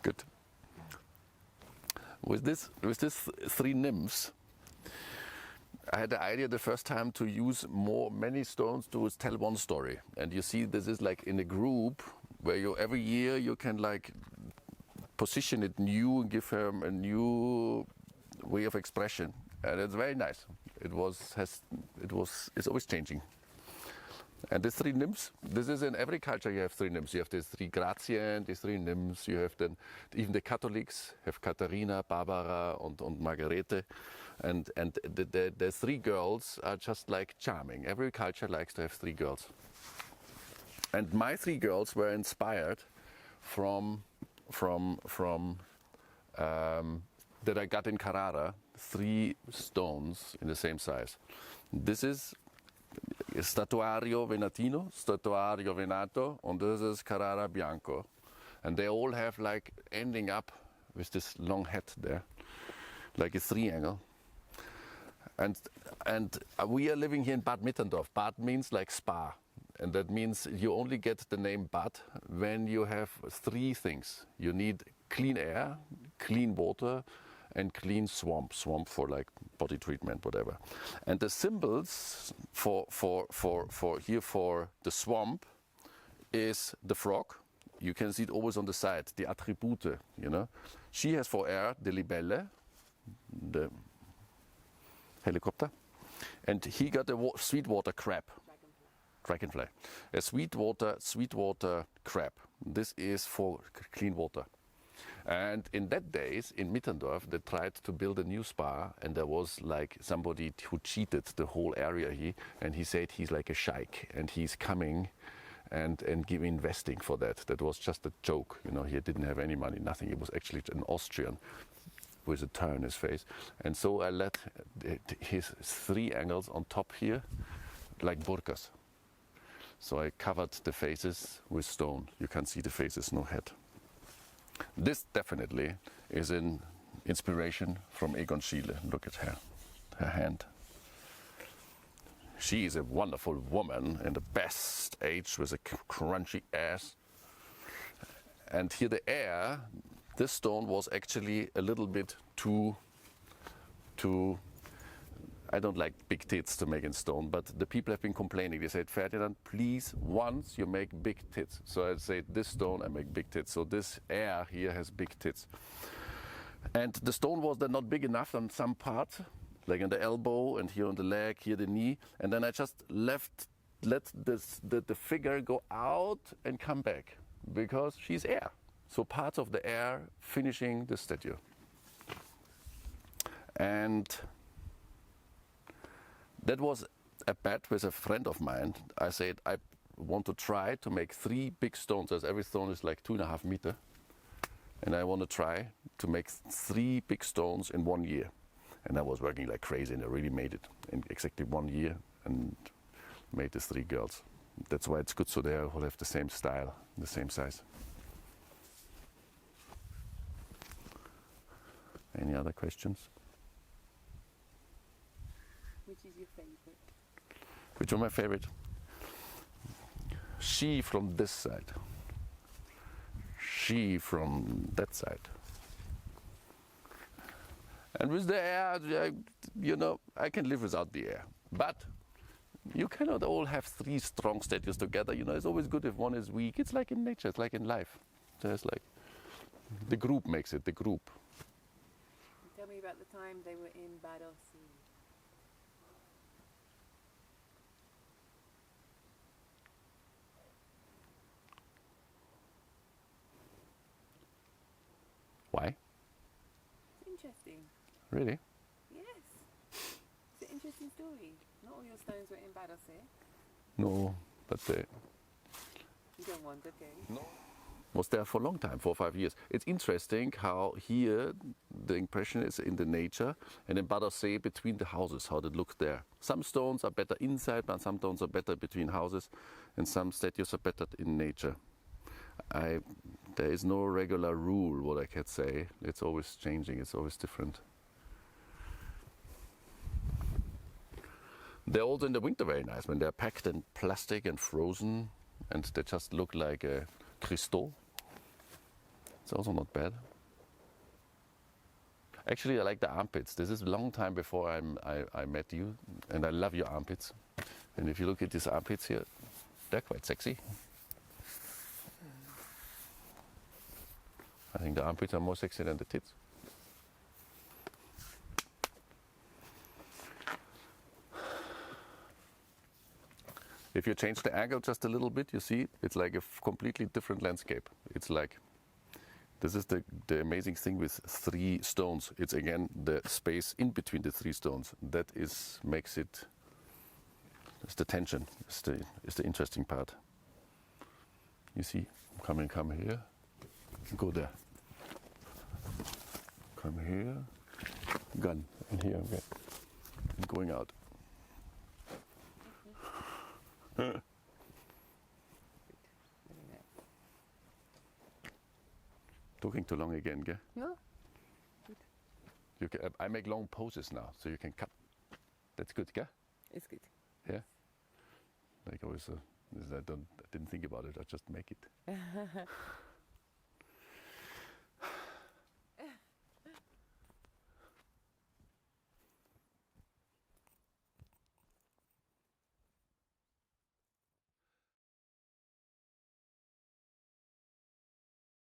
Good. With this three nymphs, I had the idea the first time to use many stones to tell one story. And you see, this is like in a group where every year you can like position it new and give them a new way of expression, and it's very nice. It's always changing. And the three nymphs, this is in every culture. You have three nymphs. You have the three Grazien, the three nymphs. You have then even the Catholics have Katharina, Barbara, and Margarete, and the three girls are just like charming. Every culture likes to have three girls. And my three girls were inspired from that I got in Carrara, three stones in the same size. This is Statuario Venatino, Statuario Venato, and this is Carrara Bianco. And they all have like ending up with this long head there, like a triangle. And we are living here in Bad Mitterndorf. Bad means like spa. And that means you only get the name Bad when you have three things. You need clean air, clean water, and clean swamp for like body treatment, whatever. And the symbols for the swamp is the frog. You can see it always on the side, the attribute, you know. She has for air the libelle, the helicopter, and he got a sweetwater crab. Dragonfly. A sweetwater crab. This is for clean water. And in that days, in Mitterndorf, they tried to build a new spa, and there was like somebody who cheated the whole area here, and he said he's like a sheikh, and he's coming and investing for that. That was just a joke, you know. He didn't have any money, nothing. He was actually an Austrian with a turn in his face. And so I let his three angles on top here, like burkas. So I covered the faces with stone. You can see the faces, no head. This definitely is an inspiration from Egon Schiele. Look at her hand. She is a wonderful woman in the best age with a crunchy ass. And here the air, this stone was actually a little bit too I don't like big tits to make in stone, but the people have been complaining. They said, Ferdinand, please, once you make big tits. So I say, this stone, I make big tits. So this air here has big tits. And the stone was then not big enough on some parts, like in the elbow and here on the leg, here the knee. And then I just let the figure go out and come back, because she's air. So parts of the air finishing the statue. And that was a bet with a friend of mine. I said, I want to try to make three big stones, as every stone is like 2.5 meters. And I want to try to make three big stones in 1 year. And I was working like crazy, and I really made it in exactly 1 year and made the three girls. That's why it's good, so they all have the same style, the same size. Any other questions? Which is your favorite? Which was my favorite? She from this side. She from that side. And with the air, you know, I can live without the air. But you cannot all have three strong statues together. You know, it's always good if one is weak. It's like in nature, it's like in life. There's like, the group makes it, the group. Tell me about the time they were in Bad Ossi. Why? It's interesting. Really? Yes. It's an interesting story. Not all your stones were in Bad Ossi. No, but You don't want, okay. no. Was there for a long time, 4 or 5 years. It's interesting how here the impression is in the nature, and in Bad Ossi between the houses, how they look there. Some stones are better inside, but some stones are better between houses, and some statues are better in nature. There is no regular rule, what I can say. It's always changing, it's always different. They're also in the winter very nice, when they're packed in plastic and frozen, and they just look like a crystal. It's also not bad. Actually, I like the armpits. This is a long time before I met you, and I love your armpits. And if you look at these armpits here, they're quite sexy. I think the armpits are more sexy than the tits. If you change the angle just a little bit, you see it's like a completely different landscape. It's like, this is the amazing thing with 3 stones. It's again the space in between the 3 stones. That makes it, it's the tension, it's the interesting part. You see, come here, go there. Come here, gun, and here, okay. And going out. Talking too long again, gell? Yeah. You can, I make long poses now, so you can cut. That's good, gell? It's good. Yeah. Like always, I didn't think about it. I just make it.